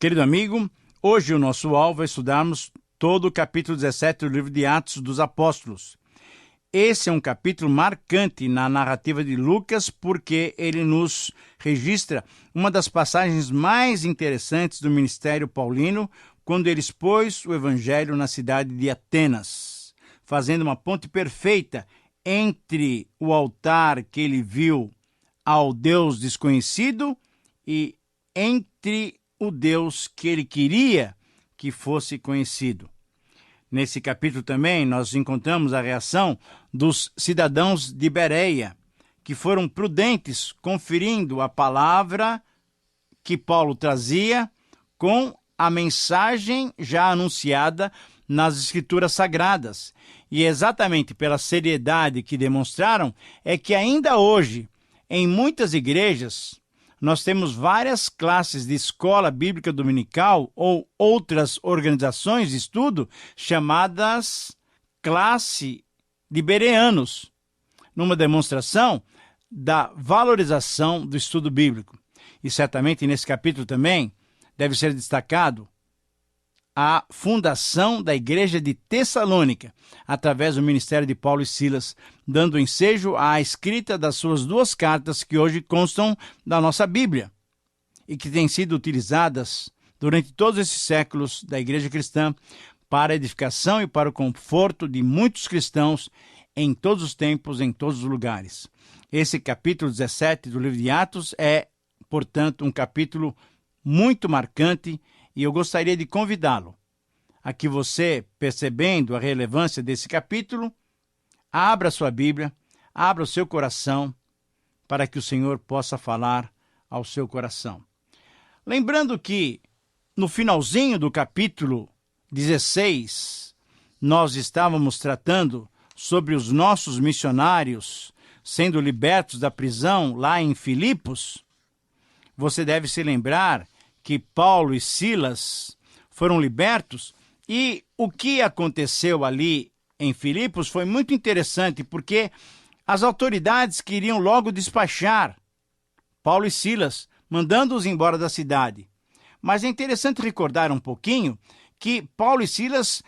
Querido amigo, hoje o nosso alvo é estudarmos todo o capítulo 17 do livro de Atos dos Apóstolos. Esse é um capítulo marcante na narrativa de Lucas porque ele nos registra uma das passagens mais interessantes do ministério paulino quando ele expôs o evangelho na cidade de Atenas, fazendo uma ponte perfeita entre o altar que ele viu ao Deus desconhecido e entre o Deus que ele queria que fosse conhecido. Nesse capítulo também nós encontramos a reação dos cidadãos de Bereia, que foram prudentes conferindo a palavra que Paulo trazia com a mensagem já anunciada nas Escrituras Sagradas. E exatamente pela seriedade que demonstraram é que ainda hoje, em muitas igrejas, nós temos várias classes de escola bíblica dominical ou outras organizações de estudo chamadas classe de bereanos, numa demonstração da valorização do estudo bíblico. E certamente nesse capítulo também deve ser destacado a fundação da igreja de Tessalônica, através do ministério de Paulo e Silas, dando ensejo à escrita das suas duas cartas que hoje constam da nossa Bíblia e que têm sido utilizadas durante todos esses séculos da igreja cristã para a edificação e para o conforto de muitos cristãos em todos os tempos, em todos os lugares. Esse capítulo 17 do livro de Atos é, portanto, um capítulo muito marcante. E eu gostaria de convidá-lo a que você, percebendo a relevância desse capítulo, abra sua Bíblia, abra o seu coração, para que o Senhor possa falar ao seu coração. Lembrando que, no finalzinho do capítulo 16, nós estávamos tratando sobre os nossos missionários sendo libertos da prisão lá em Filipos. Você deve se lembrar que Paulo e Silas foram libertos, e o que aconteceu ali em Filipos foi muito interessante, porque as autoridades queriam logo despachar Paulo e Silas, mandando-os embora da cidade. Mas é interessante recordar um pouquinho que Paulo e Silas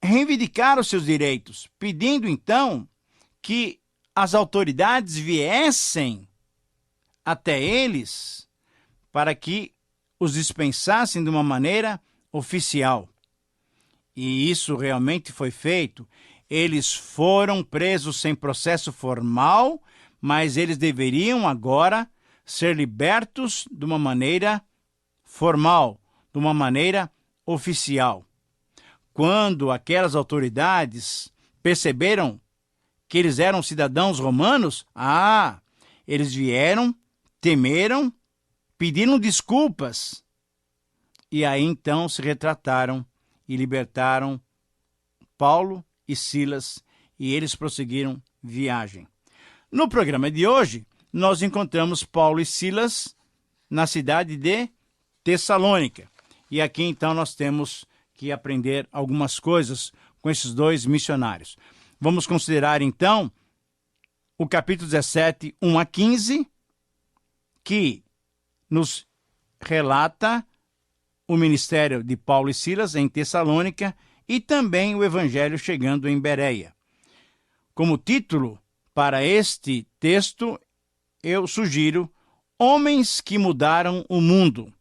reivindicaram seus direitos, pedindo então que as autoridades viessem até eles para que os dispensassem de uma maneira oficial. E isso realmente foi feito. Eles foram presos sem processo formal, mas eles deveriam agora ser libertos de uma maneira formal, de uma maneira oficial. Quando aquelas autoridades perceberam que eles eram cidadãos romanos, eles vieram, temeram, pediram desculpas, e aí então se retrataram e libertaram Paulo e Silas, e eles prosseguiram viagem. No programa de hoje, nós encontramos Paulo e Silas na cidade de Tessalônica, e aqui então nós temos que aprender algumas coisas com esses dois missionários. Vamos considerar então o capítulo 17, 1 a 15, que nos relata o ministério de Paulo e Silas em Tessalônica e também o evangelho chegando em Bereia. Como título para este texto, eu sugiro Homens que Mudaram o Mundo.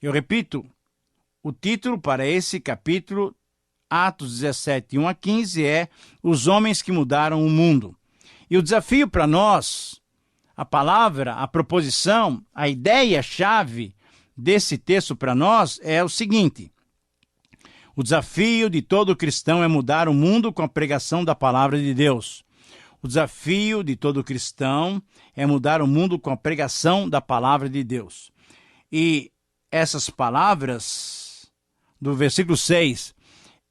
Eu repito, o título para esse capítulo, Atos 17, 1 a 15, é Os Homens que Mudaram o Mundo. E o desafio para nós, a palavra, a proposição, a ideia-chave desse texto para nós é o seguinte: o desafio de todo cristão é mudar o mundo com a pregação da palavra de Deus. O desafio de todo cristão é mudar o mundo com a pregação da palavra de Deus. E essas palavras do versículo 6,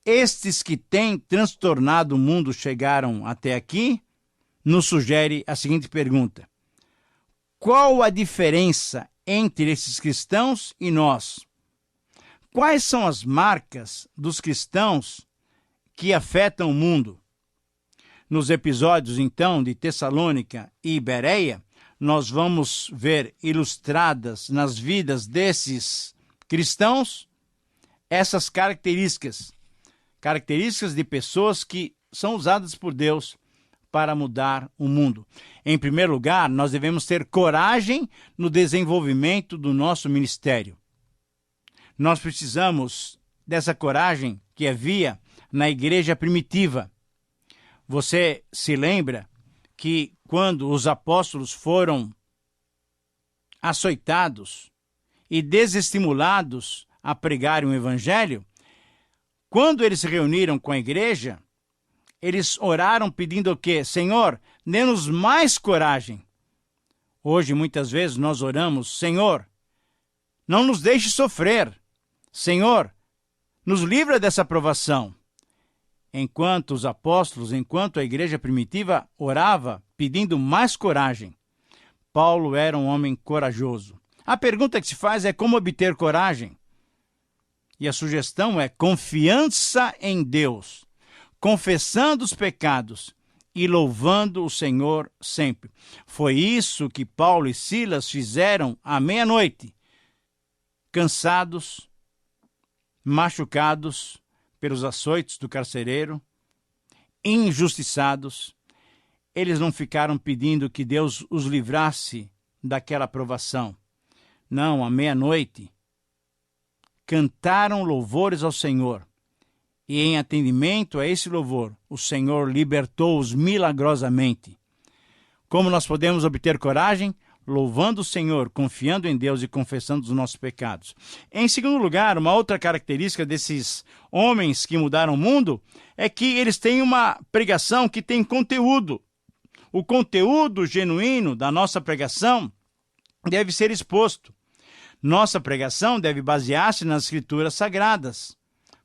estes que têm transtornado o mundo chegaram até aqui, nos sugere a seguinte pergunta: qual a diferença entre esses cristãos e nós? Quais são as marcas dos cristãos que afetam o mundo? Nos episódios, então, de Tessalônica e Bereia, nós vamos ver ilustradas nas vidas desses cristãos essas características de pessoas que são usadas por Deus para mudar o mundo. Em primeiro lugar, nós devemos ter coragem no desenvolvimento do nosso ministério. Nós precisamos dessa coragem que havia na igreja primitiva. Você se lembra que quando os apóstolos foram açoitados e desestimulados a pregarem o evangelho, quando eles se reuniram com a igreja, eles oraram pedindo o quê? Senhor, dê-nos mais coragem. Hoje, muitas vezes, nós oramos, Senhor, não nos deixe sofrer. Senhor, nos livra dessa provação. Enquanto os apóstolos, enquanto a igreja primitiva orava pedindo mais coragem, Paulo era um homem corajoso. A pergunta que se faz é como obter coragem? E a sugestão é confiança em Deus, confessando os pecados e louvando o Senhor sempre. Foi isso que Paulo e Silas fizeram à meia-noite, cansados, machucados pelos açoites do carcereiro, injustiçados. Eles não ficaram pedindo que Deus os livrasse daquela provação. Não, à meia-noite, cantaram louvores ao Senhor. E em atendimento a esse louvor, o Senhor libertou-os milagrosamente. Como nós podemos obter coragem? Louvando o Senhor, confiando em Deus e confessando os nossos pecados. Em segundo lugar, uma outra característica desses homens que mudaram o mundo é que eles têm uma pregação que tem conteúdo. O conteúdo genuíno da nossa pregação deve ser exposto. Nossa pregação deve basear-se nas Escrituras Sagradas.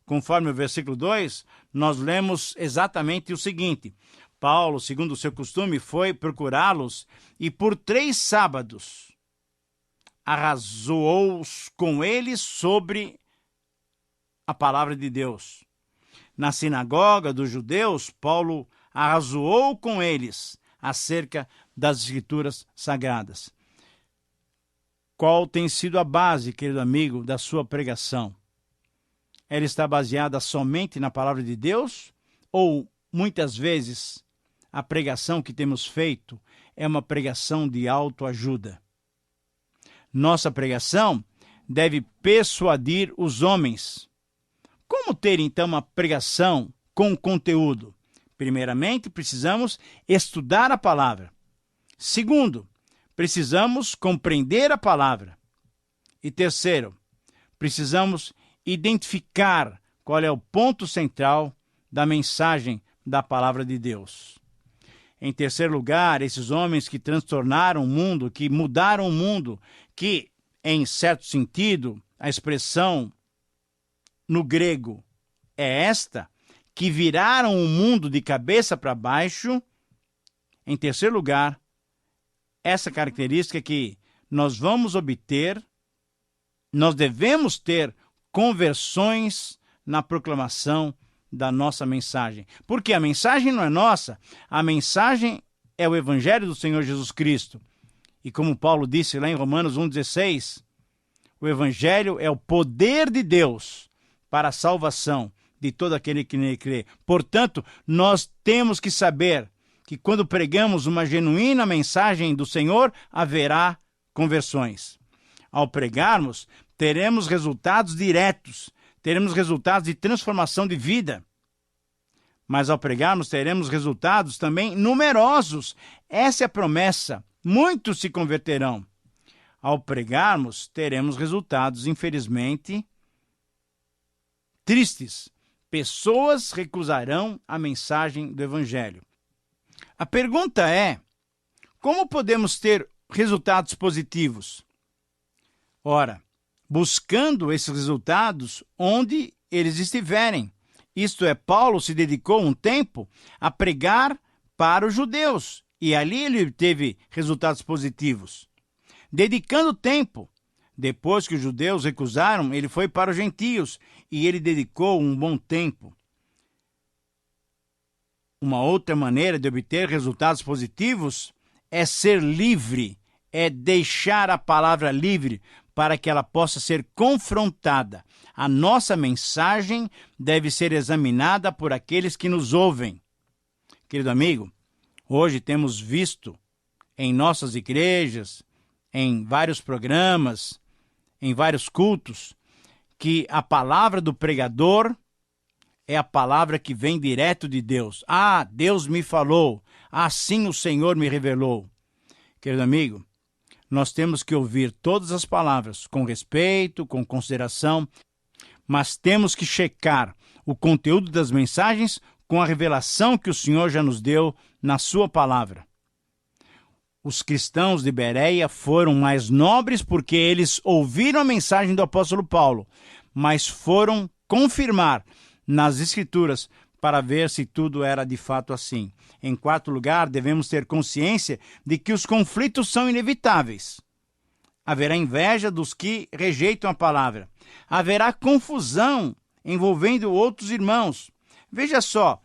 Conforme o versículo 2, nós lemos exatamente o seguinte: Paulo, segundo o seu costume, foi procurá-los e por 3 sábados arrazoou-os com eles sobre a palavra de Deus. Na sinagoga dos judeus, Paulo arrazoou com eles acerca das Escrituras Sagradas. Qual tem sido a base, querido amigo, da sua pregação? Ela está baseada somente na palavra de Deus? Ou, muitas vezes, a pregação que temos feito é uma pregação de autoajuda? Nossa pregação deve persuadir os homens. Como ter, então, uma pregação com conteúdo? Primeiramente, precisamos estudar a palavra. Segundo, precisamos compreender a palavra. E terceiro, precisamos identificar qual é o ponto central da mensagem da palavra de Deus. Em terceiro lugar, esses homens que transtornaram o mundo, que mudaram o mundo, que, em certo sentido, a expressão no grego é esta, que viraram o mundo de cabeça para baixo. Em terceiro lugar, essa característica que nós vamos obter, nós devemos ter conversões na proclamação da nossa mensagem. Porque a mensagem não é nossa, a mensagem é o Evangelho do Senhor Jesus Cristo. E como Paulo disse lá em Romanos 1,16, o Evangelho é o poder de Deus para a salvação de todo aquele que nele crê. Portanto, nós temos que saber que quando pregamos uma genuína mensagem do Senhor, haverá conversões. Ao pregarmos, teremos resultados diretos, teremos resultados de transformação de vida. Mas ao pregarmos, teremos resultados também numerosos. Essa é a promessa. Muitos se converterão. Ao pregarmos, teremos resultados, infelizmente, tristes. Pessoas recusarão a mensagem do Evangelho. A pergunta é: como podemos ter resultados positivos? Ora, buscando esses resultados onde eles estiverem. Isto é, Paulo se dedicou um tempo a pregar para os judeus, e ali ele teve resultados positivos. Dedicando tempo, depois que os judeus recusaram, ele foi para os gentios, e ele dedicou um bom tempo. Uma outra maneira de obter resultados positivos é ser livre, é deixar a palavra livre para que ela possa ser confrontada. A nossa mensagem deve ser examinada por aqueles que nos ouvem. Querido amigo, hoje temos visto em nossas igrejas, em vários programas, em vários cultos, que a palavra do pregador é a palavra que vem direto de Deus. Ah, Deus me falou, assim o Senhor me revelou. Querido amigo, nós temos que ouvir todas as palavras com respeito, com consideração, mas temos que checar o conteúdo das mensagens com a revelação que o Senhor já nos deu na sua palavra. Os cristãos de Bereia foram mais nobres porque eles ouviram a mensagem do apóstolo Paulo, mas foram confirmar nas Escrituras para ver se tudo era de fato assim. Em quarto lugar, devemos ter consciência de que os conflitos são inevitáveis. Haverá inveja dos que rejeitam a palavra. Haverá confusão envolvendo outros irmãos. Veja só,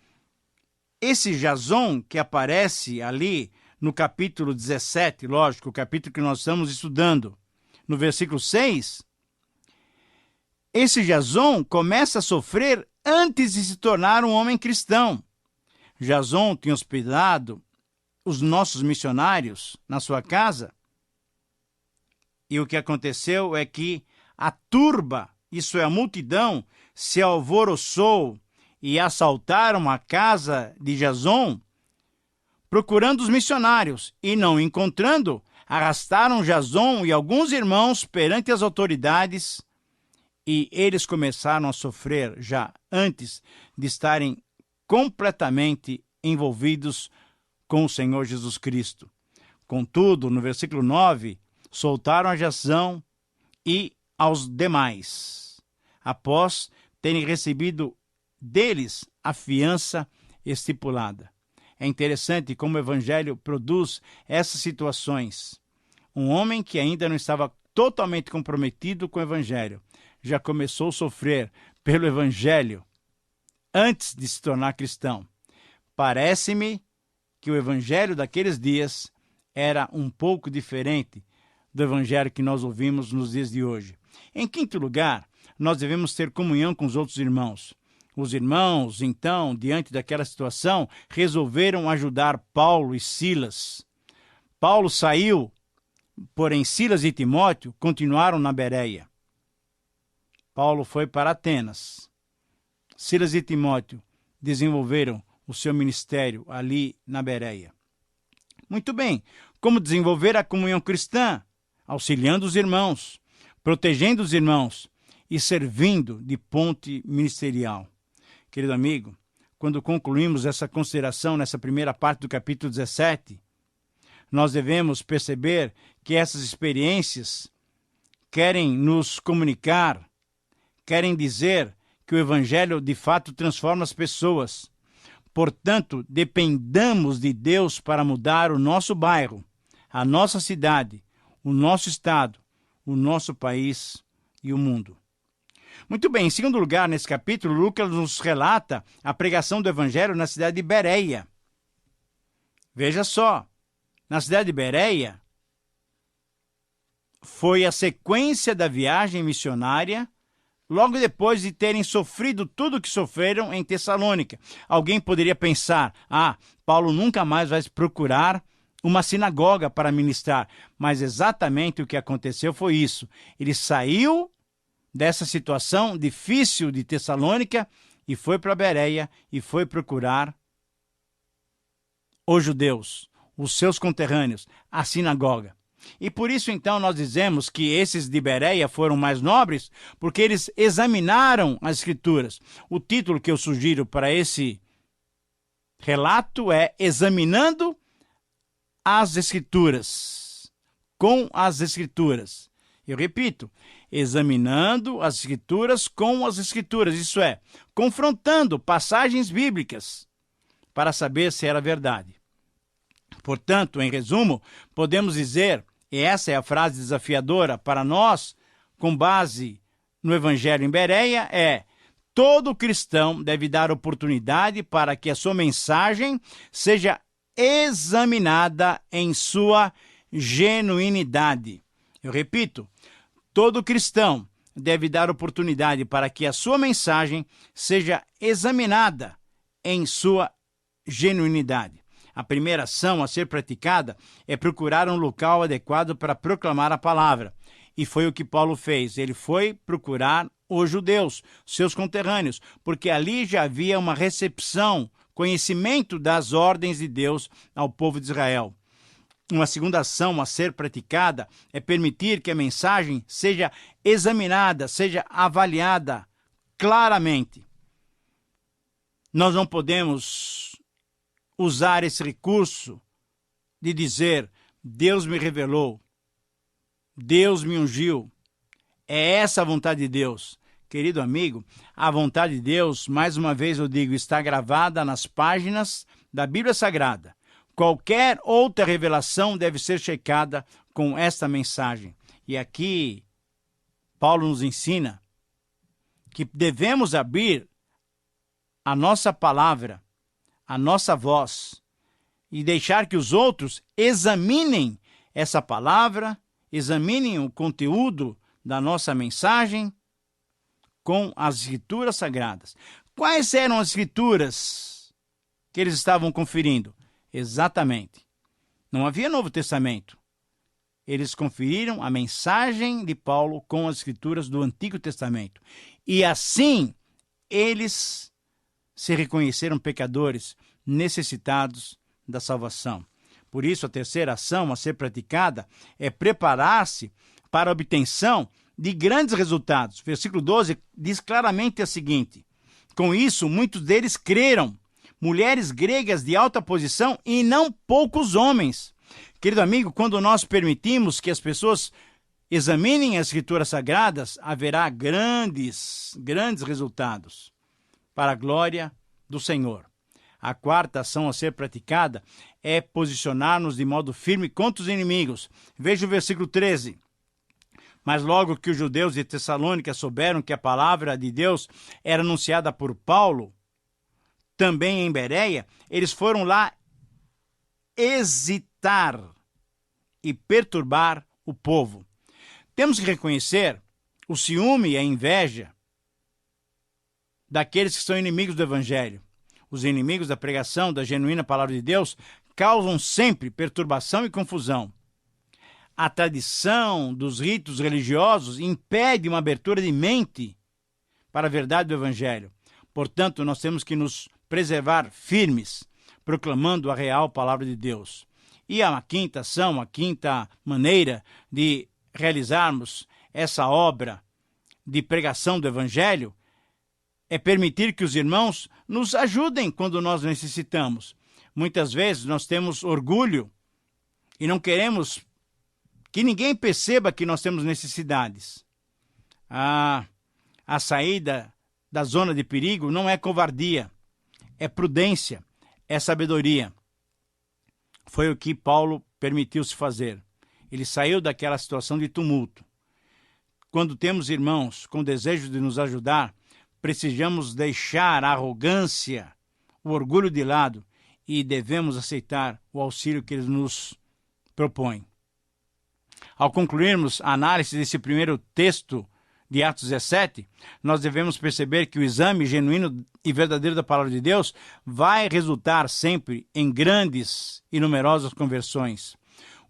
esse Jason que aparece ali no capítulo 17, lógico, o capítulo que nós estamos estudando, no versículo 6, esse Jason começa a sofrer antes de se tornar um homem cristão. Jason tinha hospedado os nossos missionários na sua casa, e o que aconteceu é que a turba, isso é, a multidão, se alvoroçou e assaltaram a casa de Jason, procurando os missionários, e não encontrando, arrastaram Jason e alguns irmãos perante as autoridades, e eles começaram a sofrer já antes de estarem completamente envolvidos com o Senhor Jesus Cristo. Contudo, no versículo 9, soltaram a Jason e aos demais, após terem recebido deles a fiança estipulada. É interessante como o Evangelho produz essas situações. Um homem que ainda não estava totalmente comprometido com o Evangelho já começou a sofrer pelo Evangelho antes de se tornar cristão. Parece-me que o Evangelho daqueles dias era um pouco diferente do Evangelho que nós ouvimos nos dias de hoje. Em quinto lugar, nós devemos ter comunhão com os outros irmãos. Os irmãos, então, diante daquela situação, resolveram ajudar Paulo e Silas. Paulo saiu, porém Silas e Timóteo continuaram na Bereia. Paulo foi para Atenas. Silas e Timóteo desenvolveram o seu ministério ali na Bereia. Muito bem, como desenvolver a comunhão cristã? Auxiliando os irmãos, protegendo os irmãos e servindo de ponte ministerial. Querido amigo, quando concluímos essa consideração nessa primeira parte do capítulo 17, nós devemos perceber que essas experiências querem nos comunicar, querem dizer que o Evangelho de fato transforma as pessoas. Portanto, dependamos de Deus para mudar o nosso bairro, a nossa cidade, o nosso estado, o nosso país e o mundo. Muito bem, em segundo lugar, nesse capítulo, Lucas nos relata a pregação do Evangelho na cidade de Bereia. Veja só, na cidade de Bereia, foi a sequência da viagem missionária logo depois de terem sofrido tudo o que sofreram em Tessalônica. Alguém poderia pensar, Paulo nunca mais vai procurar uma sinagoga para ministrar. Mas exatamente o que aconteceu foi isso. Ele saiu dessa situação difícil de Tessalônica e foi para Bereia e foi procurar os judeus, os seus conterrâneos, a sinagoga. E por isso, então, nós dizemos que esses de Bereia foram mais nobres, porque eles examinaram as Escrituras. O título que eu sugiro para esse relato é Examinando as Escrituras, com as Escrituras. Eu repito, examinando as Escrituras com as Escrituras, isso é, confrontando passagens bíblicas para saber se era verdade. Portanto, em resumo, podemos dizer, e essa é a frase desafiadora para nós, com base no Evangelho em Bereia, é: todo cristão deve dar oportunidade para que a sua mensagem seja examinada em sua genuinidade. Eu repito, Todo cristão deve dar oportunidade para que a sua mensagem seja examinada em sua genuinidade. A primeira ação a ser praticada é procurar um local adequado para proclamar a palavra. E foi o que Paulo fez. Ele foi procurar os judeus, seus conterrâneos, porque ali já havia uma recepção, conhecimento das ordens de Deus ao povo de Israel. Uma segunda ação a ser praticada é permitir que a mensagem seja examinada, seja avaliada claramente. Nós não podemos usar esse recurso de dizer: Deus me revelou, Deus me ungiu, é essa a vontade de Deus. Querido amigo, a vontade de Deus, mais uma vez eu digo, está gravada nas páginas da Bíblia Sagrada. Qualquer outra revelação deve ser checada com esta mensagem. E aqui, Paulo nos ensina que devemos abrir a nossa palavra, a nossa voz, e deixar que os outros examinem essa palavra, examinem o conteúdo da nossa mensagem com as Escrituras Sagradas. Quais eram as Escrituras que eles estavam conferindo? Exatamente. Não havia Novo Testamento. Eles conferiram a mensagem de Paulo com as Escrituras do Antigo Testamento. E assim, eles se reconheceram pecadores, necessitados da salvação. Por isso, a terceira ação a ser praticada é preparar-se para a obtenção de grandes resultados. Versículo 12 diz claramente o seguinte: com isso, muitos deles creram, mulheres gregas de alta posição e não poucos homens. Querido amigo, quando nós permitimos que as pessoas examinem as Escrituras Sagradas, haverá grandes resultados para a glória do Senhor. A quarta ação a ser praticada é posicionar-nos de modo firme contra os inimigos. Veja o versículo 13. Mas logo que os judeus de Tessalônica souberam que a palavra de Deus era anunciada por Paulo, também em Bereia, eles foram lá hesitar e perturbar o povo. Temos que reconhecer o ciúme e a inveja daqueles que são inimigos do Evangelho. Os inimigos da pregação da genuína palavra de Deus causam sempre perturbação e confusão. A tradição dos ritos religiosos impede uma abertura de mente para a verdade do Evangelho. Portanto, nós temos que nos preservar firmes, proclamando a real palavra de Deus. E a quinta ação, a quinta maneira de realizarmos essa obra de pregação do Evangelho é permitir que os irmãos nos ajudem quando nós necessitamos. Muitas vezes nós temos orgulho e não queremos que ninguém perceba que nós temos necessidades. A saída da zona de perigo não é covardia, é prudência, é sabedoria. Foi o que Paulo permitiu-se fazer. Ele saiu daquela situação de tumulto. Quando temos irmãos com desejo de nos ajudar, precisamos deixar a arrogância, o orgulho de lado e devemos aceitar o auxílio que eles nos propõem. Ao concluirmos a análise desse primeiro texto de Atos 17, nós devemos perceber que o exame genuíno e verdadeiro da palavra de Deus vai resultar sempre em grandes e numerosas conversões.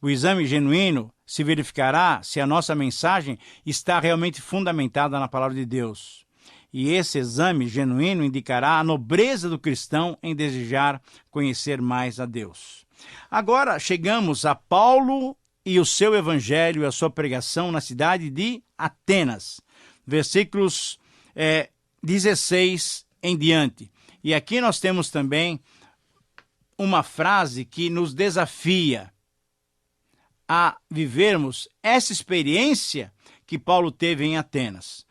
O exame genuíno se verificará se a nossa mensagem está realmente fundamentada na palavra de Deus. E esse exame genuíno indicará a nobreza do cristão em desejar conhecer mais a Deus. Agora chegamos a Paulo e o seu evangelho e a sua pregação na cidade de Atenas. Versículos 16 em diante. E aqui nós temos também uma frase que nos desafia a vivermos essa experiência que Paulo teve em Atenas.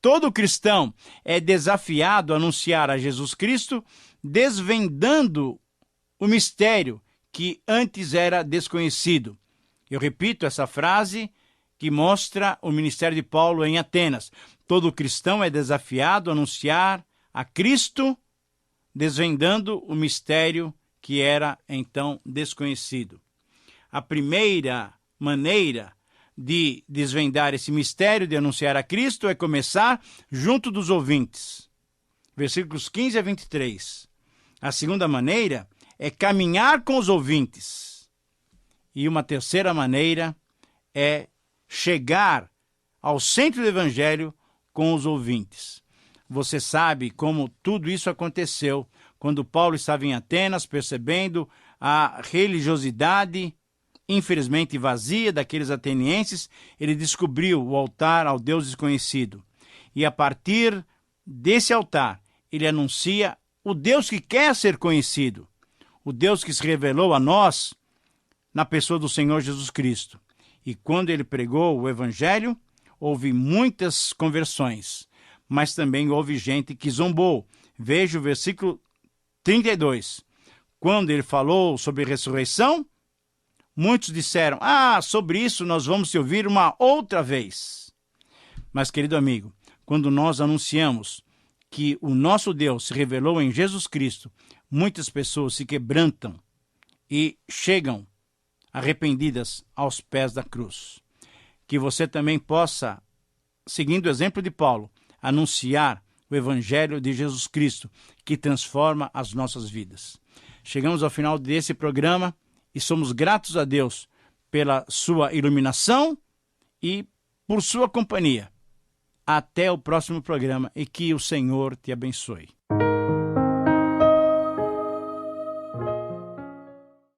Todo cristão é desafiado a anunciar a Jesus Cristo, desvendando o mistério que antes era desconhecido. Eu repito essa frase que mostra o ministério de Paulo em Atenas. Todo cristão é desafiado a anunciar a Cristo, desvendando o mistério que era então desconhecido. A primeira maneira de desvendar esse mistério de anunciar a Cristo é começar junto dos ouvintes. Versículos 15 a 23. A segunda maneira é caminhar com os ouvintes. E uma terceira maneira é chegar ao centro do Evangelho com os ouvintes. Você sabe como tudo isso aconteceu quando Paulo estava em Atenas, percebendo a religiosidade, infelizmente vazia, daqueles atenienses. Ele descobriu o altar ao Deus desconhecido. E a partir desse altar, ele anuncia o Deus que quer ser conhecido, o Deus que se revelou a nós na pessoa do Senhor Jesus Cristo. E quando ele pregou o Evangelho, houve muitas conversões, mas também houve gente que zombou. Veja o versículo 32. Quando ele falou sobre ressurreição, muitos disseram: sobre isso nós vamos te ouvir uma outra vez. Mas, querido amigo, quando nós anunciamos que o nosso Deus se revelou em Jesus Cristo, muitas pessoas se quebrantam e chegam arrependidas aos pés da cruz. Que você também possa, seguindo o exemplo de Paulo, anunciar o Evangelho de Jesus Cristo, que transforma as nossas vidas. Chegamos ao final desse programa e somos gratos a Deus pela sua iluminação e por sua companhia. Até o próximo programa e que o Senhor te abençoe.